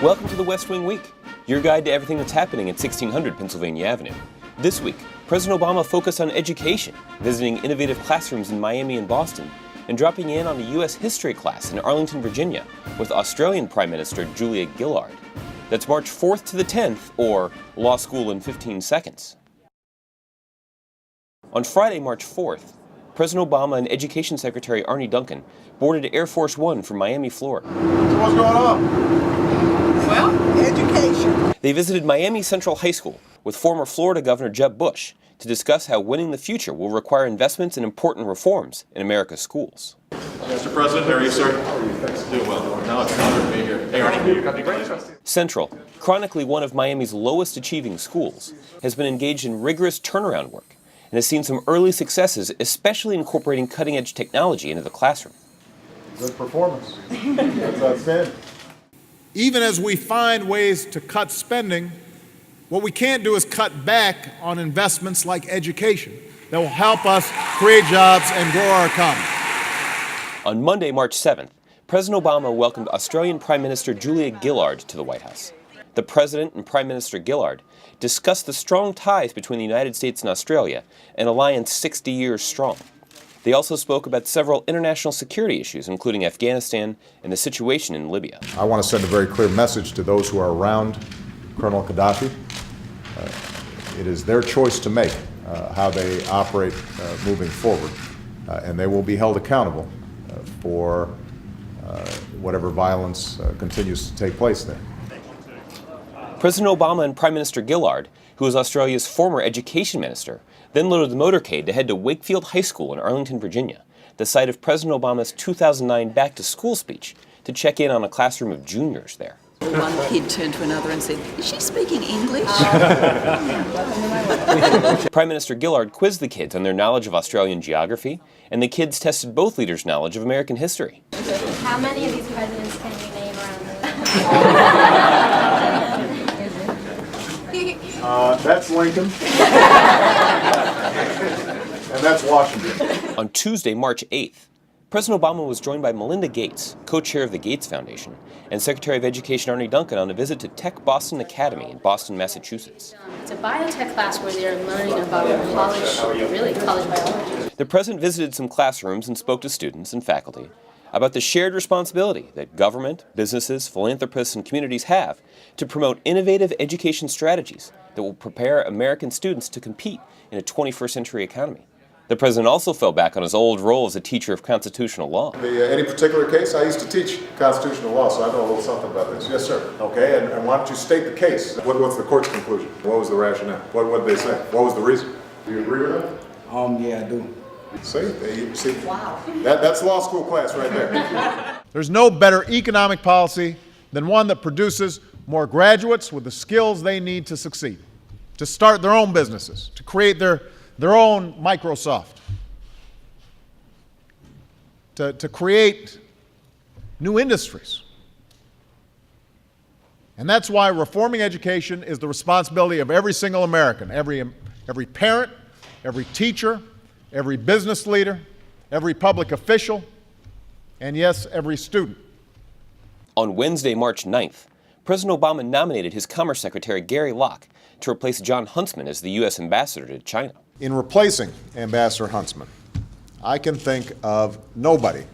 Welcome to the West Wing Week, your guide to everything that's happening at 1600 Pennsylvania Avenue. This week, President Obama focused on education, visiting innovative classrooms in Miami and Boston, and dropping in on a U.S. history class in Arlington, Virginia, with Australian Prime Minister Julia Gillard. That's March 4th to the 10th, or Law School in 15 Seconds. On Friday, March 4th, President Obama and Education Secretary Arne Duncan boarded Air Force One from Miami, Florida. So what's going on? Well, education. They visited Miami Central High School with former Florida Governor Jeb Bush to discuss how winning the future will require investments in important reforms in America's schools. Mr. President, how are you, sir? Doing well. Now it's an honor to be here. Hey, Arnie. Central, chronically one of Miami's lowest achieving schools, has been engaged in rigorous turnaround work and has seen some early successes, especially incorporating cutting-edge technology into the classroom. Good performance. That's outstanding. Even as we find ways to cut spending, what we can't do is cut back on investments like education that will help us create jobs and grow our economy. On Monday, March 7th, President Obama welcomed Australian Prime Minister Julia Gillard to the White House. The President and Prime Minister Gillard discussed the strong ties between the United States and Australia, an alliance 60 years strong. They also spoke about several international security issues, including Afghanistan and the situation in Libya. I want to send a very clear message to those who are around Colonel Gaddafi. It is their choice to make how they operate moving forward, and they will be held accountable for whatever violence continues to take place there. President Obama and Prime Minister Gillard, who is Australia's former education minister, then loaded the motorcade to head to Wakefield High School in Arlington, Virginia, the site of President Obama's 2009 back-to-school speech, to check in on a classroom of juniors there. One kid turned to another and said, "Is she speaking English?" Prime Minister Gillard quizzed the kids on their knowledge of Australian geography, and the kids tested both leaders' knowledge of American history. How many of these presidents can you name around That's Lincoln, and that's Washington. On Tuesday, March 8th, President Obama was joined by Melinda Gates, co-chair of the Gates Foundation, and Secretary of Education Arne Duncan on a visit to Tech Boston Academy in Boston, Massachusetts. It's a biotech class where they're learning about college biology. The president visited some classrooms and spoke to students and faculty about the shared responsibility that government, businesses, philanthropists, and communities have to promote innovative education strategies that will prepare American students to compete in a 21st century economy. The president also fell back on his old role as a teacher of constitutional law. Any particular case? I used to teach constitutional law, so I know a little something about this. Yes, sir. Okay, and why don't you state the case? What's the court's conclusion? What was the rationale? What did they say? What was the reason? Do you agree with that? Yeah, I do. See? Wow. That's law school class right there. There's no better economic policy than one that produces more graduates with the skills they need to succeed, to start their own businesses, to create their own Microsoft, to create new industries. And that's why reforming education is the responsibility of every single American, every parent, every teacher, every business leader, every public official, and yes, every student. On Wednesday, March 9th, President Obama nominated his Commerce Secretary Gary Locke to replace John Huntsman as the U.S. ambassador to China. In replacing Ambassador Huntsman, I can think of nobody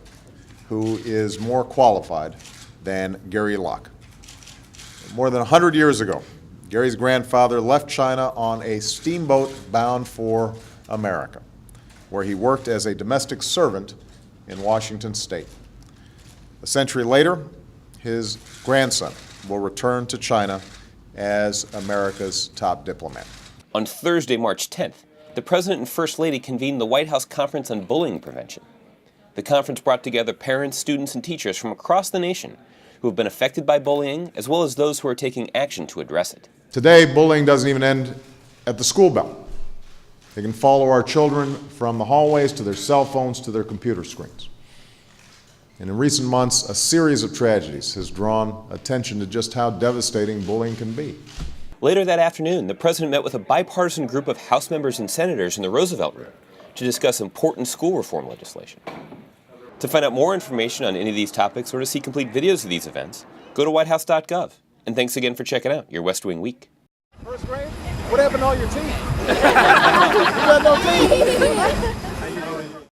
who is more qualified than Gary Locke. More than 100 years ago, Gary's grandfather left China on a steamboat bound for America, where he worked as a domestic servant in Washington State. A century later, his grandson will return to China as America's top diplomat. On Thursday, March 10th, the President and First Lady convened the White House Conference on Bullying Prevention. The conference brought together parents, students, and teachers from across the nation who have been affected by bullying, as well as those who are taking action to address it. Today, bullying doesn't even end at the school bell. They can follow our children from the hallways to their cell phones to their computer screens. And in recent months, a series of tragedies has drawn attention to just how devastating bullying can be. Later that afternoon, the president met with a bipartisan group of House members and senators in the Roosevelt Room to discuss important school reform legislation. To find out more information on any of these topics or to see complete videos of these events, go to whitehouse.gov. And thanks again for checking out your West Wing Week. First grade? What happened to all your teeth?